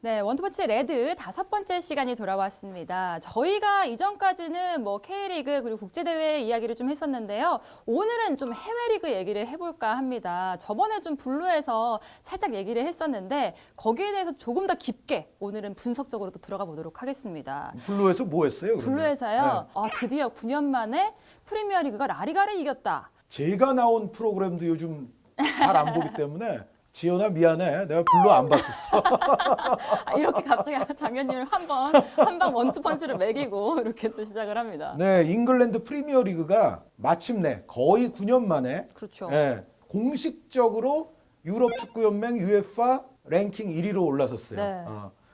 네, 원투펀치 레드 5번째 시간이 돌아왔습니다. 저희가 이전까지는 뭐 K리그 그리고 국제대회 이야기를 좀 했었는데요. 오늘은 좀 해외 리그 얘기를 해볼까 합니다. 저번에 좀 블루에서 살짝 얘기를 했었는데 거기에 대해서 조금 더 깊게 오늘은 분석적으로 또 들어가 보도록 하겠습니다. 블루에서 뭐 했어요? 그러면? 블루에서요. 드디어 9년 만에 프리미어리그가 라리가를 이겼다. 제가 나온 프로그램도 요즘 잘 안 보기 때문에 지연아 미안해. 내가 블루 안 봤었어. 이렇게 갑자기 장현님을 한방 원투펀치를 매기고 이렇게 또 시작을 합니다. 네, 잉글랜드 프리미어 리그가 마침내 거의 9년 만에 그렇죠. 공식적으로 유럽 축구 연맹 UEFA 랭킹 1위로 올라섰어요. 네.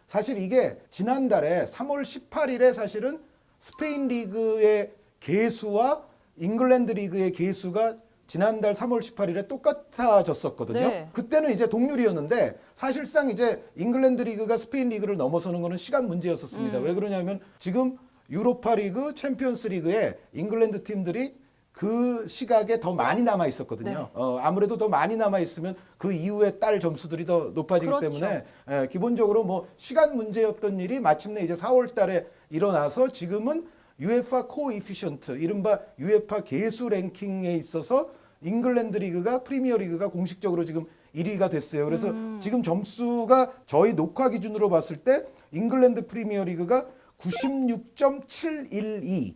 사실 이게 지난달에 3월 18일에 사실은 스페인 리그의 개수와 잉글랜드 리그의 개수가 지난달 3월 18일에 똑같아졌었거든요. 네. 그때는 이제 동률이었는데 사실상 이제 잉글랜드 리그가 스페인 리그를 넘어서는 거는 시간 문제였었습니다. 왜 그러냐면 지금 유로파 리그, 챔피언스 리그에 잉글랜드 팀들이 그 시각에 더 많이 남아 있었거든요. 네. 아무래도 더 많이 남아 있으면 그 이후에 딸 점수들이 더 높아지기 그렇죠. 때문에 기본적으로 뭐 시간 문제였던 일이 마침내 이제 4월 달에 일어나서 지금은 UEFA 코에피션트, 이른바 UEFA 개수 랭킹에 있어서 잉글랜드 리그가 프리미어 리그가 공식적으로 지금 1위가 됐어요. 그래서 지금 점수가 저희 녹화 기준으로 봤을 때 잉글랜드 프리미어 리그가 96.712,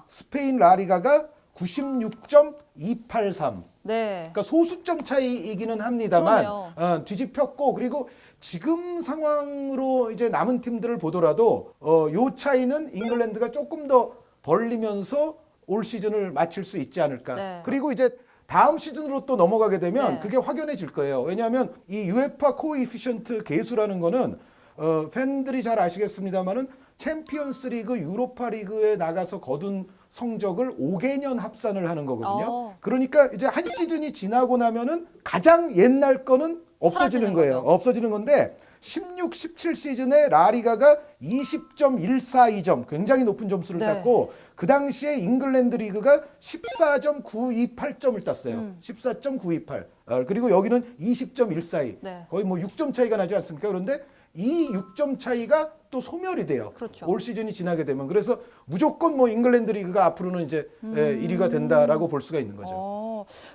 스페인 라리가가 96.283. 네. 그러니까 소수점 차이이기는 합니다만 그러네요. 뒤집혔고, 그리고 지금 상황으로 이제 남은 팀들을 보더라도 요 차이는 잉글랜드가 조금 더 벌리면서 올 시즌을 마칠 수 있지 않을까. 네. 그리고 이제 다음 시즌으로 또 넘어가게 되면 네. 그게 확연해질 거예요. 왜냐하면 이 UEFA 코에피션트 계수라는 거는 팬들이 잘 아시겠습니다만은 챔피언스 리그, 유로파 리그에 나가서 거둔 성적을 5개년 합산을 하는 거거든요. 그러니까 이제 한 시즌이 지나고 나면은 가장 옛날 거는 없어지는 사라지는 거예요. 거죠. 없어지는 건데 16, 17 시즌에 라리가가 20.142점, 굉장히 높은 점수를 네. 땄고 그 당시에 잉글랜드 리그가 14.928점을 땄어요. 14.928. 그리고 여기는 20.142. 네. 거의 뭐 6점 차이가 나지 않습니까? 그런데 이 6점 차이가 또 소멸이 돼요. 그렇죠. 올 시즌이 지나게 되면. 그래서 무조건 뭐 잉글랜드 리그가 앞으로는 이제 1위가 된다라고 볼 수가 있는 거죠.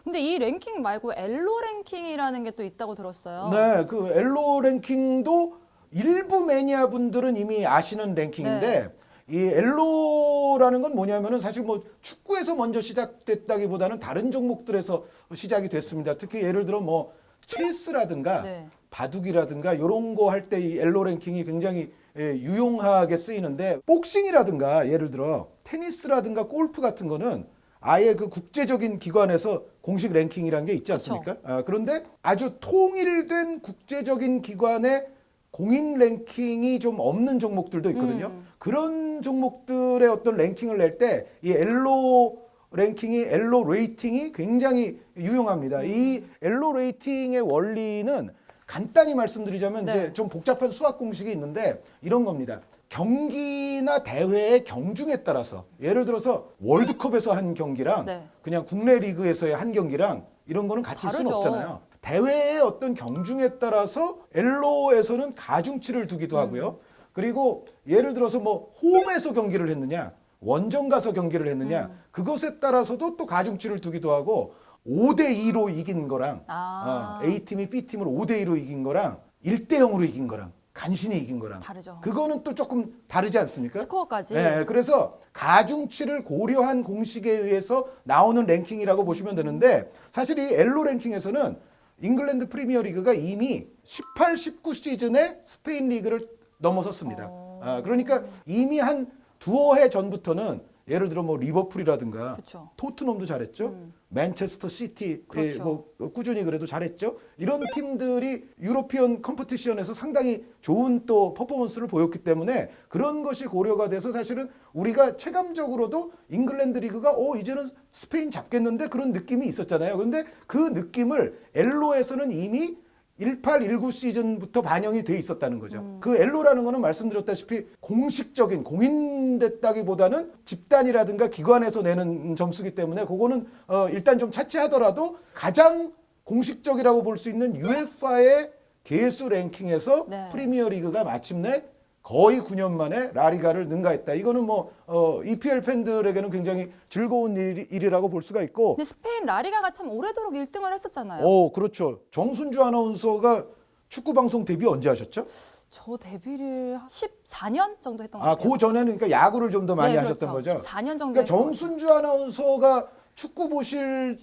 근데 이 랭킹 말고 엘로 랭킹이라는 게 또 있다고 들었어요. 네, 그 엘로 랭킹도 일부 매니아 분들은 이미 아시는 랭킹인데 이 엘로라는 건 뭐냐면은 사실 뭐 축구에서 먼저 시작됐다기보다는 다른 종목들에서 시작이 됐습니다. 특히 예를 들어 뭐 체스라든가 네. 바둑이라든가 이런 거 할 때 이 엘로 랭킹이 굉장히 유용하게 쓰이는데 복싱이라든가 예를 들어 테니스라든가 골프 같은 거는 아예 그 국제적인 기관에서 공식 랭킹이라는 게 있지 않습니까? 그런데 아주 통일된 국제적인 기관의 공인 랭킹이 좀 없는 종목들도 있거든요. 그런 종목들의 어떤 랭킹을 낼 때 이 엘로 레이팅이 굉장히 유용합니다. 이 엘로 레이팅의 원리는 간단히 말씀드리자면 네. 이제 좀 복잡한 수학 공식이 있는데 이런 겁니다. 경기나 대회의 경중에 따라서 예를 들어서 월드컵에서 한 경기랑 네. 그냥 국내 리그에서의 한 경기랑 이런 거는 같을 수는 다르죠. 없잖아요. 대회의 어떤 경중에 따라서 엘로에서는 가중치를 두기도 하고요. 그리고 예를 들어서 뭐 홈에서 경기를 했느냐, 원정 가서 경기를 했느냐, 그것에 따라서도 또 가중치를 두기도 하고 5대2로 이긴 거랑 A팀이 B팀을 5대2로 이긴 거랑 1대0으로 이긴 거랑 간신히 이긴 거랑 다르죠. 그거는 또 조금 다르지 않습니까? 스코어까지. 네, 그래서 가중치를 고려한 공식에 의해서 나오는 랭킹이라고 보시면 되는데 사실 이 엘로 랭킹에서는 잉글랜드 프리미어 리그가 이미 18, 19 시즌에 스페인 리그를 넘어섰습니다. 그러니까 이미 한 두어 해 전부터는 예를 들어 뭐 리버풀이라든가 그쵸. 토트넘도 잘했죠. 맨체스터 시티 그렇죠. 뭐 꾸준히 그래도 잘했죠. 이런 팀들이 유로피언 컴피티션에서 상당히 좋은 또 퍼포먼스를 보였기 때문에 그런 것이 고려가 돼서 사실은 우리가 체감적으로도 잉글랜드 리그가 이제는 스페인 잡겠는데 그런 느낌이 있었잖아요. 그런데 그 느낌을 엘로에서는 이미 18, 19 시즌부터 반영이 돼 있었다는 거죠. 그 엘로라는 거는 말씀드렸다시피 공식적인 공인됐다기보다는 집단이라든가 기관에서 내는 점수기 때문에 그거는 일단 좀 차치하더라도 가장 공식적이라고 볼 수 있는 UEFA의 개수 랭킹에서 네. 프리미어 리그가 마침내 거의 9년 만에 라리가를 능가했다. 이거는 뭐 EPL 팬들에게는 굉장히 즐거운 일이라고 볼 수가 있고. 근데 스페인 라리가가 참 오래도록 1등을 했었잖아요. 그렇죠. 정순주 아나운서가 축구 방송 데뷔 언제 하셨죠? 저 데뷔를 14년 정도 했던 것 같아요. 그 전에는 그러니까 야구를 좀 더 많이 네, 하셨던 그렇죠. 거죠. 14년 정도 그러니까 했어요. 정순주 아나운서가 축구 보실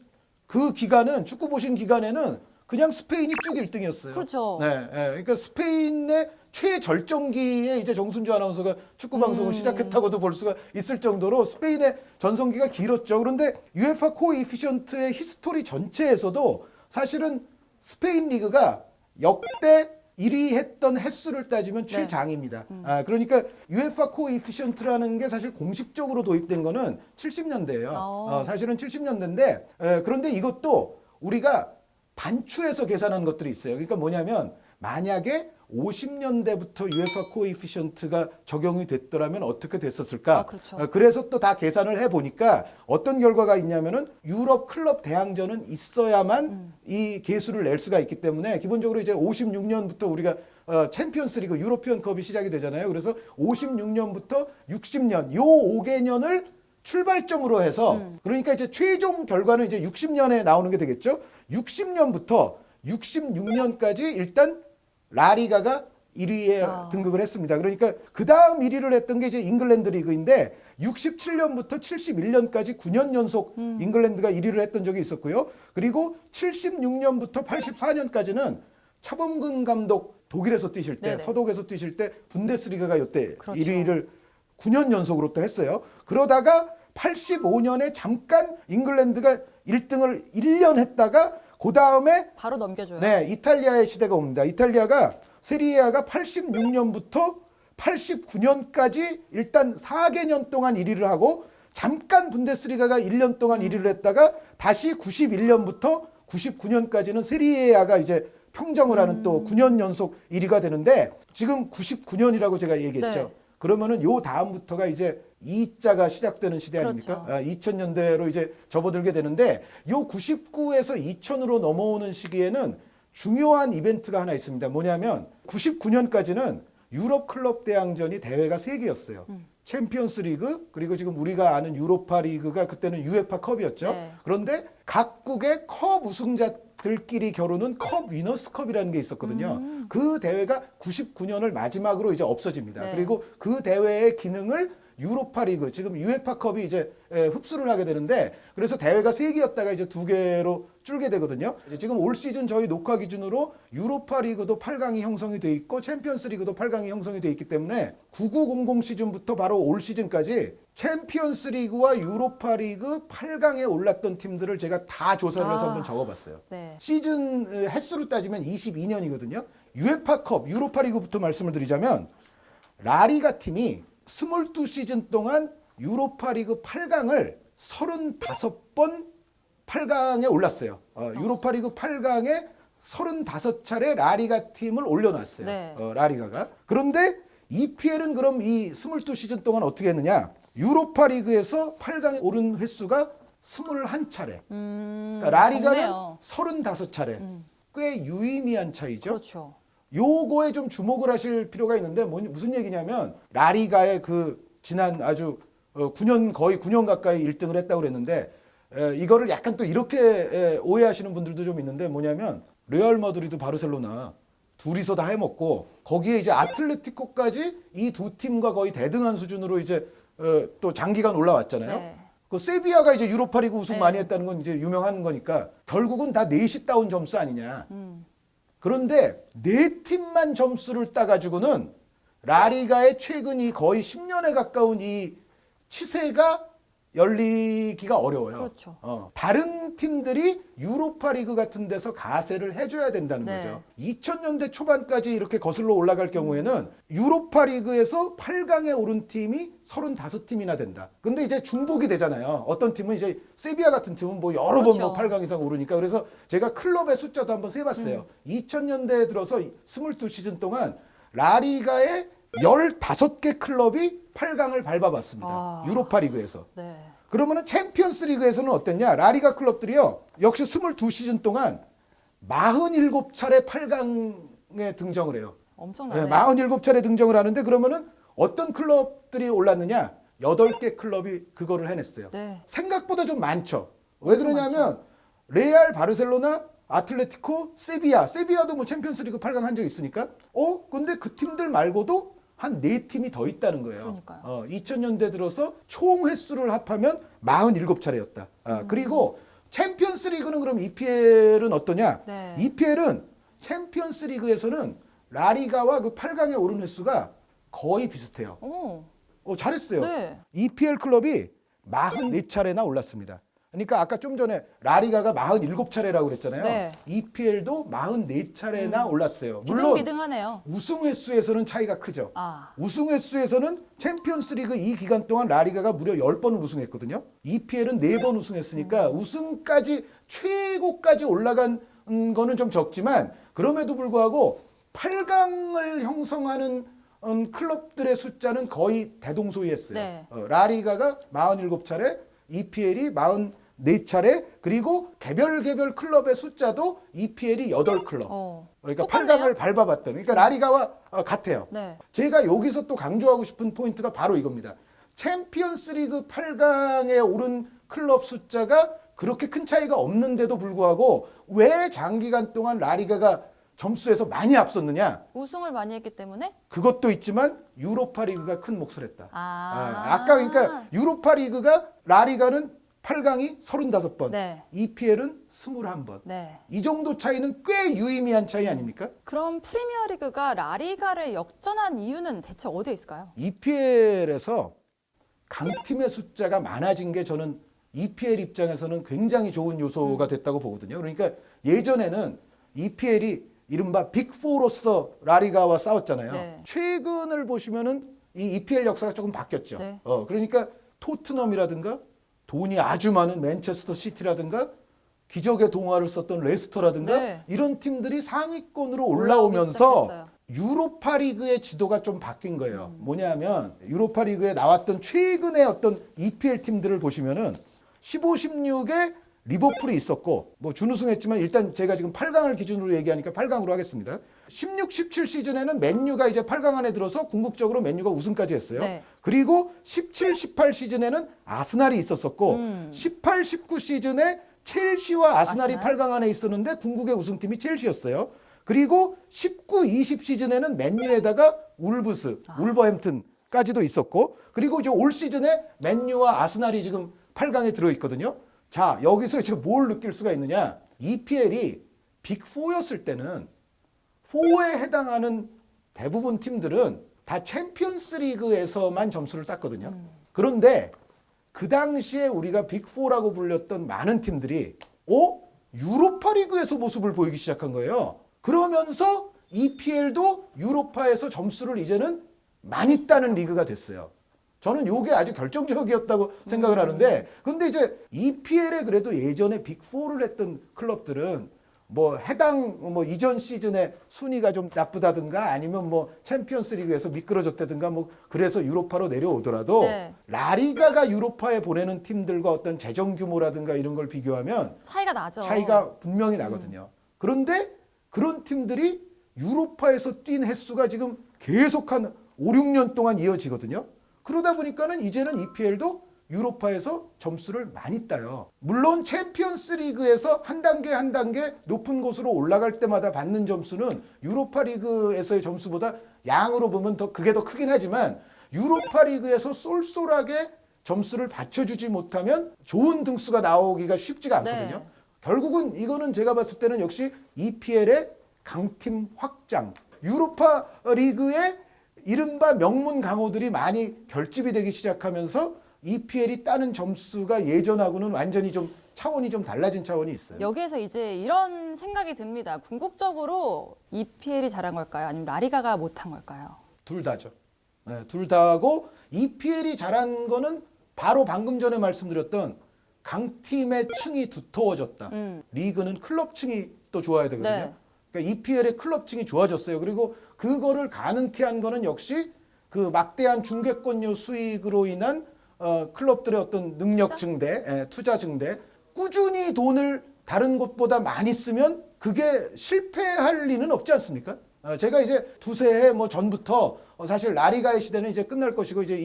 그 기간은 축구 보신 기간에는 그냥 스페인이 쭉 1등이었어요. 그렇죠. 네, 그러니까 스페인의 최절정기에 이제 정순주 아나운서가 축구 방송을 시작했다고도 볼 수가 있을 정도로 스페인의 전성기가 길었죠. 그런데 UEFA 코에피션트의 히스토리 전체에서도 사실은 스페인 리그가 역대 1위 했던 횟수를 따지면 최장입니다. 그러니까 UEFA 코에피션트라는 게 사실 공식적으로 도입된 거는 70년대예요. 사실은 70년대인데 그런데 이것도 우리가 반추해서 계산한 것들이 있어요. 그러니까 뭐냐면 만약에 50년대부터 UEFA 코에피션트가 적용이 됐더라면 어떻게 됐었을까? 그렇죠. 그래서 또 다 계산을 해보니까 어떤 결과가 있냐면은 유럽 클럽 대항전은 있어야만 이 계수를 낼 수가 있기 때문에 기본적으로 이제 56년부터 우리가 챔피언스리그 유로피언 컵이 시작이 되잖아요. 그래서 56년부터 60년 요 5개년을 출발점으로 해서 그러니까 이제 최종 결과는 이제 60년에 나오는 게 되겠죠. 60년부터 66년까지 일단 라리가가 1위에 등극을 했습니다. 그러니까 그 다음 1위를 했던 게 이제 잉글랜드 리그인데 67년부터 71년까지 9년 연속 잉글랜드가 1위를 했던 적이 있었고요. 그리고 76년부터 84년까지는 차범근 감독 독일에서 뛰실 때, 네네. 서독에서 뛰실 때 분데스리가가 이때 그렇죠. 1위를 9년 연속으로 또 했어요. 그러다가 85년에 잠깐 잉글랜드가 1등을 1년 했다가 그 다음에 바로 넘겨줘요. 네, 이탈리아의 시대가 옵니다. 이탈리아가 세리에아가 86년부터 89년까지 일단 4개년 동안 1위를 하고 잠깐 분데스리가가 1년 동안 1위를 했다가 다시 91년부터 99년까지는 세리에아가 이제 평정을 하는 또 9년 연속 1위가 되는데 지금 99년이라고 제가 얘기했죠. 네. 그러면은 요 다음부터가 이제 2자가 시작되는 시대 아닙니까? 그렇죠. 2000년대로 이제 접어들게 되는데 요 99에서 2000으로 넘어오는 시기에는 중요한 이벤트가 하나 있습니다. 뭐냐면 99년까지는 유럽 클럽 대항전이 대회가 3개였어요. 챔피언스 리그 그리고 지금 우리가 아는 유로파 리그가 그때는 유에파 컵이었죠. 네. 그런데 각국의 컵 우승자들끼리 겨루는 컵 위너스컵이라는 게 있었거든요. 그 대회가 99년을 마지막으로 이제 없어집니다. 네. 그리고 그 대회의 기능을 유로파 리그 지금 유에파 컵이 이제 흡수를 하게 되는데 그래서 대회가 3개였다가 이제 2개로 줄게 되거든요. 이제 지금 올 시즌 저희 녹화 기준으로 유로파 리그도 8강이 형성이 돼 있고 챔피언스 리그도 8강이 형성이 돼 있기 때문에 9900 시즌부터 바로 올 시즌까지 챔피언스 리그와 유로파 리그 8강에 올랐던 팀들을 제가 다 조사를 해서 한번 적어봤어요. 네. 시즌 횟수로 따지면 22년이거든요. 유에파 컵 유로파 리그부터 말씀을 드리자면 라리가 팀이 22시즌 동안 유로파 리그 8강을 35번 8강에 올랐어요. 유로파 리그 8강에 35차례 라리가 팀을 올려놨어요. 네. 라리가가. 그런데 EPL은 그럼 이 22시즌 동안 어떻게 했느냐? 유로파 리그에서 8강에 오른 횟수가 21차례. 그러니까 라리가는 적네요. 35차례. 꽤 유의미한 차이죠. 그렇죠. 요거에 좀 주목을 하실 필요가 있는데 무슨 얘기냐면 라리가의 그 지난 아주 9년 거의 9년 가까이 1등을 했다고 그랬는데 이거를 약간 또 이렇게 오해하시는 분들도 좀 있는데 뭐냐면 레알 마드리드 바르셀로나 둘이서 다 해먹고 거기에 이제 아틀레티코까지 이 두 팀과 거의 대등한 수준으로 이제 또 장기간 올라왔잖아요. 네. 그 세비야가 이제 유로파리그 우승 네. 많이 했다는 건 이제 유명한 거니까 결국은 다 넷이 따온 점수 아니냐. 그런데 네 팀만 점수를 따가지고는 라리가의 최근이 거의 10년에 가까운 이 치세가 열리기가 어려워요. 그렇죠. 다른 팀들이 유로파리그 같은 데서 가세를 해줘야 된다는 네. 거죠. 2000년대 초반까지 이렇게 거슬러 올라갈 경우에는 유로파리그에서 8강에 오른 팀이 35팀이나 된다. 근데 이제 중복이 되잖아요. 어떤 팀은 이제 세비야 같은 팀은 뭐 여러 번 그렇죠. 뭐 8강 이상 오르니까 그래서 제가 클럽의 숫자도 한번 세봤어요. 2000년대에 들어서 22시즌 동안 라리가의 15개 클럽이 8강을 밟아봤습니다. 유로파리그에서. 네. 그러면은 챔피언스 리그에서는 어땠냐? 라리가 클럽들이요. 역시 22시즌 동안 47차례 8강을 등정을 해요. 엄청나네요. 47차례 등정을 하는데 그러면은 어떤 클럽들이 올랐느냐? 8개 클럽이 그거를 해냈어요. 네. 생각보다 좀 많죠. 왜 엄청 그러냐면 레알, 바르셀로나, 아틀레티코, 세비야도 뭐 챔피언스리그 8강 한 적 있으니까. 근데 그 팀들 말고도 한 4팀이 더 있다는 거예요. 그러니까요. 2000년대 들어서 총 횟수를 합하면 47차례였다. 그리고 챔피언스리그는 그럼 EPL은 어떠냐? 네. EPL은 챔피언스리그에서는 라리가와 그 8강에 오른 횟수가 거의 비슷해요. 잘했어요. 네. EPL 클럽이 44차례나 올랐습니다. 그러니까 아까 좀 전에 라리가가 47차례라고 그랬잖아요. 네. EPL도 44차례나 올랐어요. 비등비등하네요. 우승 횟수에서는 차이가 크죠. 아. 우승 횟수에서는 챔피언스리그 이 기간 동안 라리가가 무려 10번을 우승했거든요. EPL은 4번 우승했으니까 우승까지 최고까지 올라간 거는 좀 적지만 그럼에도 불구하고 8강을 형성하는 클럽들의 숫자는 거의 대동소이했어요. 네. 라리가가 47차례, EPL이 44차례, 그리고 개별 클럽의 숫자도 EPL이 8클럽. 그러니까 똑같네요. 8강을 밟아봤던. 그러니까 라리가와 같아요. 네. 제가 여기서 또 강조하고 싶은 포인트가 바로 이겁니다. 챔피언스리그 8강에 오른 클럽 숫자가 그렇게 큰 차이가 없는데도 불구하고 왜 장기간 동안 라리가가 점수에서 많이 앞섰느냐? 우승을 많이 했기 때문에? 그것도 있지만 유로파 리그가 큰 몫을 했다. 아까 그러니까 유로파 리그가 라리가는 8강이 35번, 네. EPL은 21번. 네. 이 정도 차이는 꽤 유의미한 차이 아닙니까? 그럼 프리미어리그가 라리가를 역전한 이유는 대체 어디에 있을까요? EPL에서 강팀의 숫자가 많아진 게 저는 EPL 입장에서는 굉장히 좋은 요소가 됐다고 보거든요. 그러니까 예전에는 EPL이 이른바 빅4로서 라리가와 싸웠잖아요. 네. 최근을 보시면은 이 EPL 역사가 조금 바뀌었죠. 네. 그러니까 토트넘이라든가 돈이 아주 많은 맨체스터 시티라든가 기적의 동화를 썼던 레스터라든가 네. 이런 팀들이 상위권으로 올라오기 올라오면서 시작했어요. 유로파 리그의 지도가 좀 바뀐 거예요. 뭐냐면 유로파 리그에 나왔던 최근의 어떤 EPL 팀들을 보시면은 15, 16에 리버풀이 있었고 뭐 준우승했지만 일단 제가 지금 8강을 기준으로 얘기하니까 8강으로 하겠습니다. 16, 17 시즌에는 맨유가 이제 8강 안에 들어서 궁극적으로 맨유가 우승까지 했어요. 네. 그리고 17, 18 시즌에는 아스날이 있었었고 18, 19 시즌에 첼시와 아스날이 아스날. 8강 안에 있었는데 궁극의 우승팀이 첼시였어요. 그리고 19, 20 시즌에는 맨유에다가 울버햄튼까지도 있었고 그리고 이제 올 시즌에 맨유와 아스날이 지금 8강에 들어있거든요. 자, 여기서 지금 뭘 느낄 수가 있느냐? EPL이 빅4였을 때는 4에 해당하는 대부분 팀들은 다 챔피언스 리그에서만 점수를 땄거든요. 그런데 그 당시에 우리가 빅4라고 불렸던 많은 팀들이 유로파 리그에서 모습을 보이기 시작한 거예요. 그러면서 EPL도 유로파에서 점수를 이제는 많이 따는 리그가 됐어요. 저는 이게 아주 결정적이었다고 생각을 하는데 근데 이제 EPL에 그래도 예전에 빅4를 했던 클럽들은 뭐 해당 뭐 이전 시즌에 순위가 좀 나쁘다든가 아니면 뭐 챔피언스 리그에서 미끄러졌다든가 뭐 그래서 유로파로 내려오더라도 네. 라리가가 유로파에 보내는 팀들과 어떤 재정 규모라든가 이런 걸 비교하면 차이가 나죠. 차이가 분명히 나거든요. 그런데 그런 팀들이 유로파에서 뛴 횟수가 지금 계속 한 5, 6년 동안 이어지거든요. 그러다 보니까는 이제는 EPL도 유로파에서 점수를 많이 따요. 물론 챔피언스 리그에서 한 단계 한 단계 높은 곳으로 올라갈 때마다 받는 점수는 유로파 리그에서의 점수보다 양으로 보면 그게 더 크긴 하지만 유로파 리그에서 쏠쏠하게 점수를 받쳐주지 못하면 좋은 등수가 나오기가 쉽지가 않거든요. 네. 결국은 이거는 제가 봤을 때는 역시 EPL의 강팀 확장, 유로파 리그의 이른바 명문 강호들이 많이 결집이 되기 시작하면서 EPL이 따는 점수가 예전하고는 완전히 좀 차원이 좀 달라진 차원이 있어요. 여기에서 이제 이런 생각이 듭니다. 궁극적으로 EPL이 잘한 걸까요? 아니면 라리가가 못한 걸까요? 둘 다죠. 네, 둘 다고 EPL이 잘한 거는 바로 방금 전에 말씀드렸던 강팀의 층이 두터워졌다. 리그는 클럽층이 또 좋아야 되거든요. 네. 그러니까 EPL의 클럽층이 좋아졌어요. 그리고 그거를 가능케 한 거는 역시 그 막대한 중계권료 수익으로 인한 클럽들의 어떤 능력 증대, 투자 증대, 꾸준히 돈을 다른 곳보다 많이 쓰면 그게 실패할 리는 없지 않습니까? 제가 이제 두세 해 뭐 전부터 사실 라리가의 시대는 이제 끝날 것이고 이제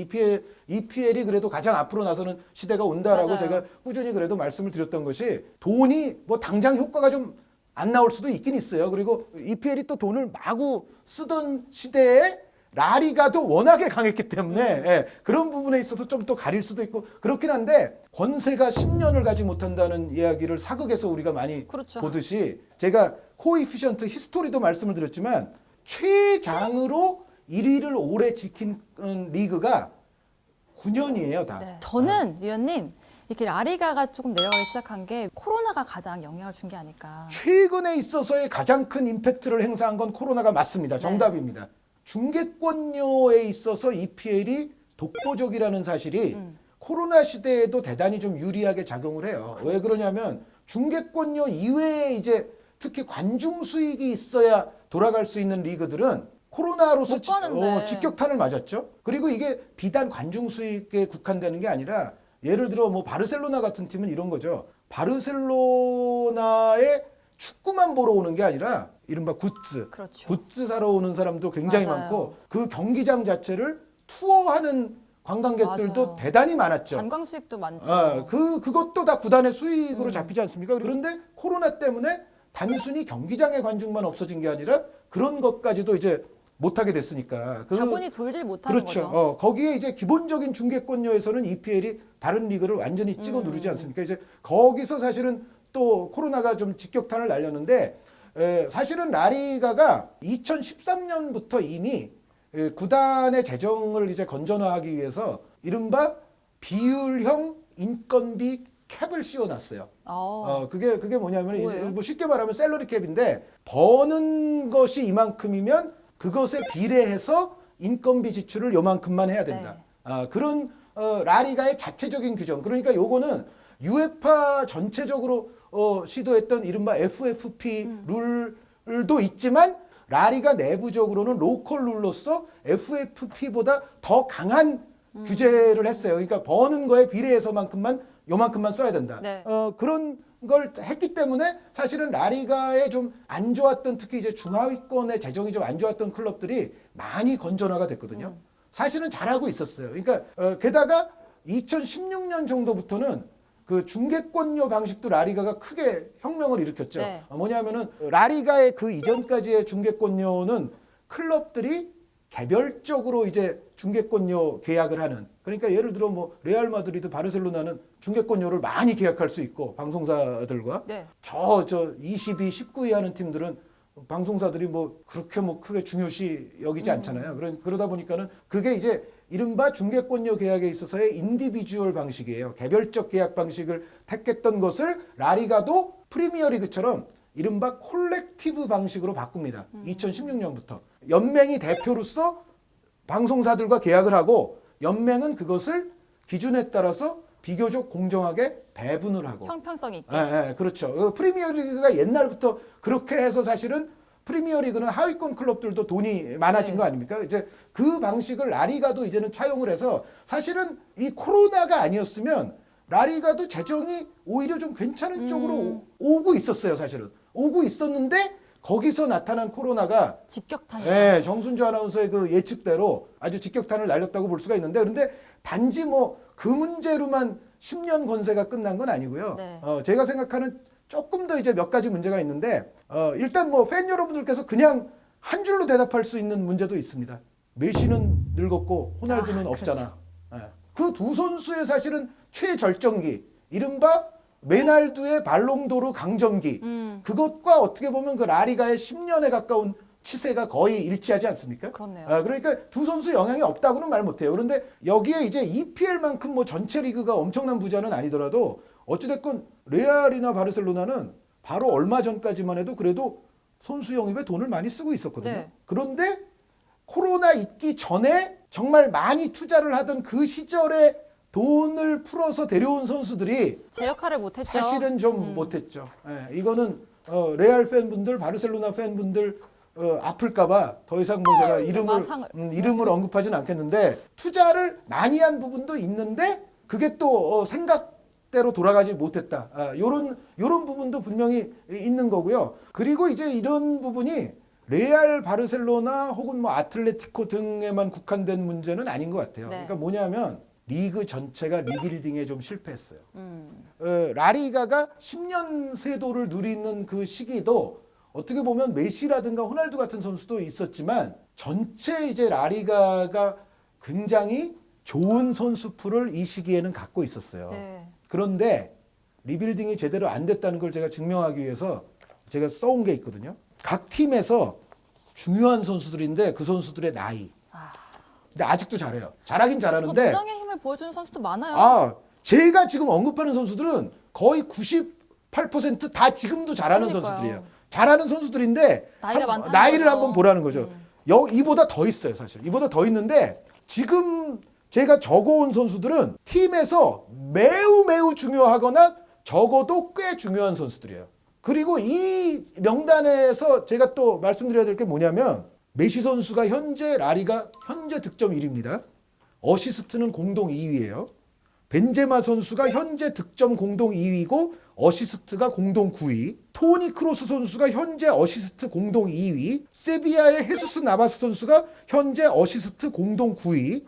EPL이 그래도 가장 앞으로 나서는 시대가 온다라고 맞아요. 제가 꾸준히 그래도 말씀을 드렸던 것이 돈이 뭐 당장 효과가 좀 안 나올 수도 있긴 있어요. 그리고 EPL이 또 돈을 마구 쓰던 시대에 라리가도 워낙에 강했기 때문에 예, 그런 부분에 있어서 좀 또 가릴 수도 있고 그렇긴 한데 권세가 10년을 가지 못한다는 이야기를 사극에서 우리가 많이 그렇죠. 보듯이 제가 코이피션트 히스토리도 말씀을 드렸지만 최장으로 1위를 오래 지킨 리그가 9년이에요 다. 네. 저는 위원님 이렇게 라리가가 조금 내려가기 시작한 게 코로나가 가장 영향을 준 게 아닐까. 최근에 있어서의 가장 큰 임팩트를 행사한 건 코로나가 맞습니다. 정답입니다. 중계권료에 있어서 EPL이 독보적이라는 사실이 코로나 시대에도 대단히 좀 유리하게 작용을 해요. 그렇죠. 왜 그러냐면 중계권료 이외에 이제 특히 관중 수익이 있어야 돌아갈 수 있는 리그들은 코로나로서 못 가는데. 직격탄을 맞았죠. 그리고 이게 비단 관중 수익에 국한되는 게 아니라 예를 들어 뭐 바르셀로나 같은 팀은 이런 거죠. 바르셀로나에 축구만 보러 오는 게 아니라 이른바 굿즈, 그렇죠. 굿즈 사러 오는 사람도 굉장히 맞아요. 많고 그 경기장 자체를 투어하는 관광객들도 맞아요. 대단히 많았죠. 관광 수익도 많죠. 그것도 다 구단의 수익으로 잡히지 않습니까? 그런데 코로나 때문에 단순히 경기장의 관중만 없어진 게 아니라 그런 것까지도 이제 못하게 됐으니까. 자본이 돌질 못하는 그렇죠. 거죠. 거기에 이제 기본적인 중계권료에서는 EPL이 다른 리그를 완전히 찍어 누르지 않습니까? 이제 거기서 사실은 또 코로나가 좀 직격탄을 날렸는데 사실은 라리가가 2013년부터 이미 구단의 재정을 이제 건전화하기 위해서 이른바 비율형 인건비 캡을 씌워놨어요. 그게 뭐냐면 이제 뭐예요? 뭐 쉽게 말하면 셀러리 캡인데 버는 것이 이만큼이면 그것에 비례해서 인건비 지출을 요만큼만 해야 된다. 그런 라리가의 자체적인 규정. 그러니까 요거는 UEFA 전체적으로 시도했던 이른바 FFP 룰도 있지만 라리가 내부적으로는 로컬 룰로서 FFP보다 더 강한 규제를 했어요. 그러니까 버는 거에 비례해서만큼만 요만큼만 써야 된다. 네. 그런 걸 했기 때문에 사실은 라리가에 좀 안 좋았던 특히 이제 중하위권의 재정이 좀 안 좋았던 클럽들이 많이 건전화가 됐거든요. 사실은 잘하고 있었어요. 그러니까 게다가 2016년 정도부터는 그 중계권료 방식도 라리가가 크게 혁명을 일으켰죠. 네. 뭐냐면은 라리가의 그 이전까지의 중계권료는 클럽들이 개별적으로 이제 중계권료 계약을 하는. 그러니까 예를 들어 뭐 레알 마드리드, 바르셀로나는 중계권료를 많이 계약할 수 있고 방송사들과 네. 저 22, 19위 하는 팀들은 방송사들이 뭐 그렇게 뭐 크게 중요시 여기지 않잖아요. 그러다 보니까는 그게 이제 이른바 중계권료 계약에 있어서의 인디비주얼 방식이에요. 개별적 계약 방식을 택했던 것을 라리가도 프리미어리그처럼 이른바 콜렉티브 방식으로 바꿉니다. 2016년부터. 연맹이 대표로서 방송사들과 계약을 하고 연맹은 그것을 기준에 따라서 비교적 공정하게 배분을 하고. 형평성 있게. 그렇죠. 프리미어리그가 옛날부터 그렇게 해서 사실은 프리미어리그는 하위권 클럽들도 돈이 많아진 거 아닙니까? 이제 그 방식을 라리가도 이제는 차용을 해서 사실은 이 코로나가 아니었으면 라리가도 재정이 오히려 좀 괜찮은 쪽으로 오고 있었어요, 사실은. 오고 있었는데 거기서 나타난 코로나가 직격탄이. 정순주 아나운서의 그 예측대로 아주 직격탄을 날렸다고 볼 수가 있는데 그런데 단지 뭐 그 문제로만 10년 권세가 끝난 건 아니고요. 네. 제가 생각하는 조금 더 이제 몇 가지 문제가 있는데 일단 뭐 팬 여러분들께서 그냥 한 줄로 대답할 수 있는 문제도 있습니다. 메시는 늙었고 호날두는 없잖아. 그 두 선수의 사실은 최절정기, 이른바 메날두의 발롱도르 강점기, 그것과 어떻게 보면 그 라리가의 10년에 가까운 치세가 거의 일치하지 않습니까? 그렇네요. 그러니까 두 선수 영향이 없다고는 말 못해요. 그런데 여기에 이제 EPL만큼 뭐 전체 리그가 엄청난 부자는 아니더라도 어찌됐건 레알이나 바르셀로나는 바로 얼마 전까지만 해도 그래도 선수 영입에 돈을 많이 쓰고 있었거든요. 네. 그런데 코로나 있기 전에 정말 많이 투자를 하던 그 시절에 돈을 풀어서 데려온 선수들이 제 역할을 못했죠. 사실은 좀 못했죠. 이거는 레알 팬분들, 바르셀로나 팬분들 아플까봐 더 이상 뭐 제가 이름을 언급하지는 않겠는데 투자를 많이 한 부분도 있는데 그게 또 생각대로 돌아가지 못했다. 요런 부분도 분명히 있는 거고요. 그리고 이제 이런 부분이 레알 바르셀로나 혹은 뭐 아틀레티코 등에만 국한된 문제는 아닌 것 같아요. 네. 그러니까 뭐냐면 리그 전체가 리빌딩에 좀 실패했어요. 음. 라리가가 10년 세도를 누리는 그 시기도 어떻게 보면 메시라든가 호날두 같은 선수도 있었지만 전체 이제 라리가가 굉장히 좋은 선수풀을 이 시기에는 갖고 있었어요. 네. 그런데 리빌딩이 제대로 안 됐다는 걸 제가 증명하기 위해서 제가 써온 게 있거든요. 각 팀에서 중요한 선수들인데 그 선수들의 나이. 근데 아직도 잘해요. 잘하긴 또 잘하는데 노장의 힘을 보여주는 선수도 많아요. 제가 지금 언급하는 선수들은 거의 98%다 지금도 잘하는 그러니까요. 선수들이에요. 잘하는 선수들인데 나이가 많다는 나이를 거죠. 한번 보라는 거죠. 이보다 더 있어요, 사실. 이보다 더 있는데 지금 제가 적어온 선수들은 팀에서 매우 중요하거나 적어도 꽤 중요한 선수들이에요. 그리고 이 명단에서 제가 또 말씀드려야 될 게 뭐냐면 메시 선수가 현재 라리가 현재 득점 1위입니다. 어시스트는 공동 2위예요. 벤제마 선수가 현재 득점 공동 2위고 어시스트가 공동 9위. 토니 크로스 선수가 현재 어시스트 공동 2위. 세비야의 헤수스 나바스 선수가 현재 어시스트 공동 9위.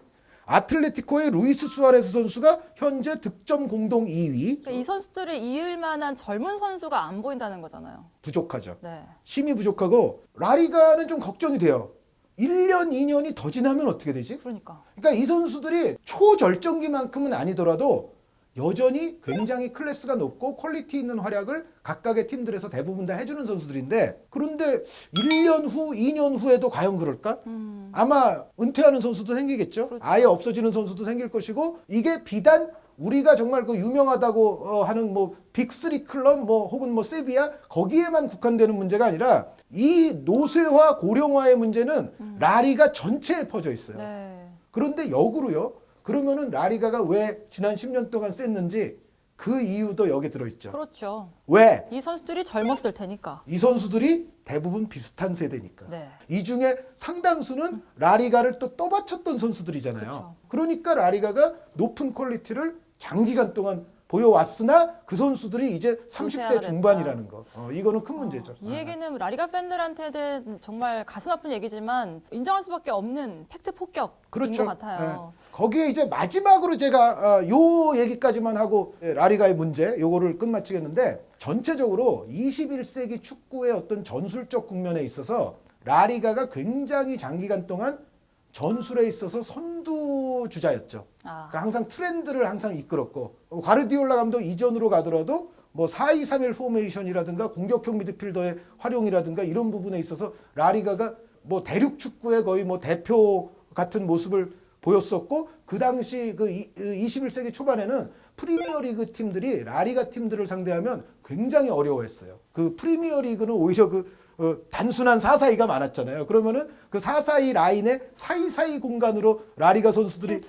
아틀레티코의 루이스 수아레스 선수가 현재 득점 공동 2위. 그러니까 이 선수들을 이을 만한 젊은 선수가 안 보인다는 거잖아요. 부족하죠. 네. 힘이 부족하고 라리가는 좀 걱정이 돼요. 1년, 2년이 더 지나면 어떻게 되지? 그러니까. 그러니까 이 선수들이 초절정기만큼은 아니더라도 여전히 굉장히 클래스가 높고 퀄리티 있는 활약을 각각의 팀들에서 대부분 다 해주는 선수들인데 그런데 1년 후, 2년 후에도 과연 그럴까? 아마 은퇴하는 선수도 생기겠죠. 그렇죠. 아예 없어지는 선수도 생길 것이고 이게 비단 우리가 정말 그 유명하다고 하는 뭐 빅3 클럽 뭐 혹은 뭐 세비야 거기에만 국한되는 문제가 아니라 이 노쇠화 고령화의 문제는 라리가 전체에 퍼져 있어요. 네. 그런데 역으로요. 그러면은 라리가가 왜 지난 10년 동안 셌는지 그 이유도 여기 들어있죠. 그렇죠. 왜? 이 선수들이 젊었을 테니까. 이 선수들이 대부분 비슷한 세대니까. 네. 이 중에 상당수는 라리가를 또 떠받쳤던 선수들이잖아요. 그렇죠. 그러니까 라리가가 높은 퀄리티를 장기간 동안 보여왔으나 그 선수들이 이제 30대 은퇴하게 중반이라는 거. 이거는 큰 문제죠. 이 얘기는 라리가 팬들한테는 정말 가슴 아픈 얘기지만 인정할 수밖에 없는 팩트 폭격인 그렇죠. 것 같아요. 거기에 이제 마지막으로 제가 요 얘기까지만 하고 라리가의 문제 요거를 끝마치겠는데 전체적으로 21세기 축구의 어떤 전술적 국면에 있어서 라리가가 굉장히 장기간 동안 전술에 있어서 선두주자였죠. 그러니까 항상 트렌드를 항상 이끌었고 과르디올라 감독 이전으로 가더라도 뭐 4-2-3-1 포메이션이라든가 공격형 미드필더의 활용이라든가 이런 부분에 있어서 라리가가 뭐 대륙 축구의 거의 뭐 대표 같은 모습을 보였었고 그 당시 그 21세기 초반에는 프리미어리그 팀들이 라리가 팀들을 상대하면 굉장히 어려워했어요. 그 프리미어리그는 오히려 단순한 4-4-2가 많았잖아요. 그러면은 그 4-4-2 라인의 사이사이 공간으로 라리가 선수들이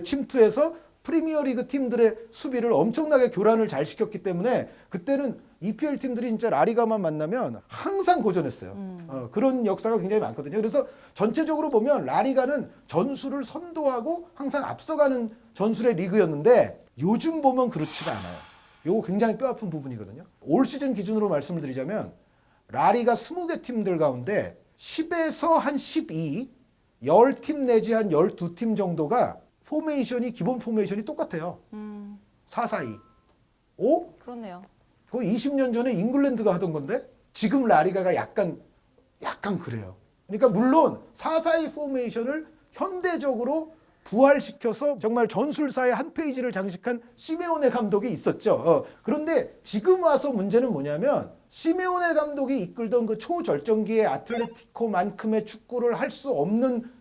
침투해서 프리미어리그 팀들의 수비를 엄청나게 교란을 잘 시켰기 때문에 그때는 EPL 팀들이 진짜 라리가만 만나면 항상 고전했어요. 그런 역사가 굉장히 많거든요. 그래서 전체적으로 보면 라리가는 전술을 선도하고 항상 앞서가는 전술의 리그였는데 요즘 보면 그렇지가 않아요. 이거 굉장히 뼈아픈 부분이거든요. 올 시즌 기준으로 말씀을 드리자면 라리가 20개 팀들 가운데 10에서 한 12, 10팀 내지 한 12팀 정도가 기본 포메이션이 똑같아요. 4-4-2. 오? 그렇네요. 그거 20년 전에 잉글랜드가 하던 건데 지금 라리가가 약간 그래요. 그러니까 물론 4-4-2 포메이션을 현대적으로 부활시켜서 정말 전술사의 한 페이지를 장식한 시메오네 감독이 있었죠. 그런데 지금 와서 문제는 뭐냐면 시메오네 감독이 이끌던 그 초절정기의 아틀레티코만큼의 축구를 할 수 없는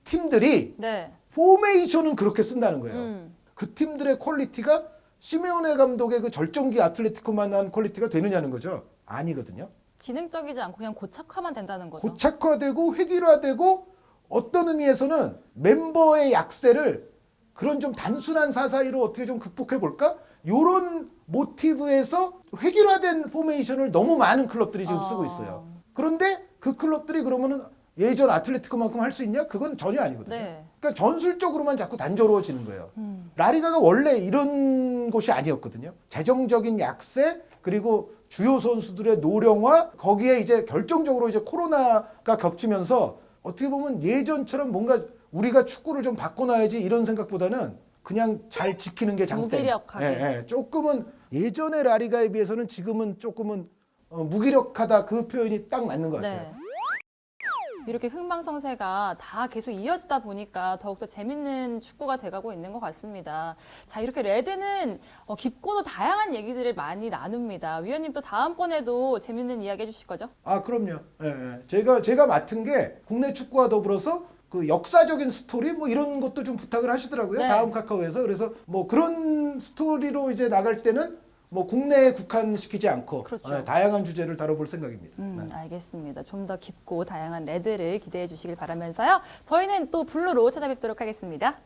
팀들이 네. 포메이션은 그렇게 쓴다는 거예요. 그 팀들의 퀄리티가 시메오네 감독의 그 절정기 아틀레티코만한 퀄리티가 되느냐는 거죠. 아니거든요. 지능적이지 않고 그냥 고착화만 된다는 거죠. 고착화되고 획일화되고 어떤 의미에서는 멤버의 약세를 그런 좀 단순한 4-4-2로 어떻게 좀 극복해 볼까? 요런 모티브에서 획일화된 포메이션을 너무 많은 클럽들이 지금 쓰고 있어요. 그런데 그 클럽들이 그러면은 예전 아틀레티코만큼 할 수 있냐? 그건 전혀 아니거든요. 네. 그러니까 전술적으로만 자꾸 단조로워지는 거예요. 라리가가 원래 이런 곳이 아니었거든요. 재정적인 약세 그리고 주요 선수들의 노령화 거기에 이제 결정적으로 이제 코로나가 겹치면서 어떻게 보면 예전처럼 뭔가 우리가 축구를 좀 바꿔놔야지 이런 생각보다는 그냥 잘 지키는 게 장점. 무기력하게. 조금은 예전의 라리가에 비해서는 지금은 조금은 무기력하다 그 표현이 딱 맞는 것 같아요. 네. 이렇게 흥망성쇠가 다 계속 이어지다 보니까 더욱더 재밌는 축구가 돼가고 있는 것 같습니다. 자, 이렇게 레드는 깊고도 다양한 얘기들을 많이 나눕니다. 위원님 또 다음번에도 재밌는 이야기 해주실 거죠? 아, 그럼요. 제가 맡은 게 국내 축구와 더불어서 그 역사적인 스토리 뭐 이런 것도 좀 부탁을 하시더라고요. 네. 다음 카카오에서. 그래서 뭐 그런 스토리로 이제 나갈 때는 뭐 국내에 국한시키지 않고 그렇죠. 다양한 주제를 다뤄볼 생각입니다. 알겠습니다. 좀 더 깊고 다양한 레드를 기대해 주시길 바라면서요. 저희는 또 블루로 찾아뵙도록 하겠습니다.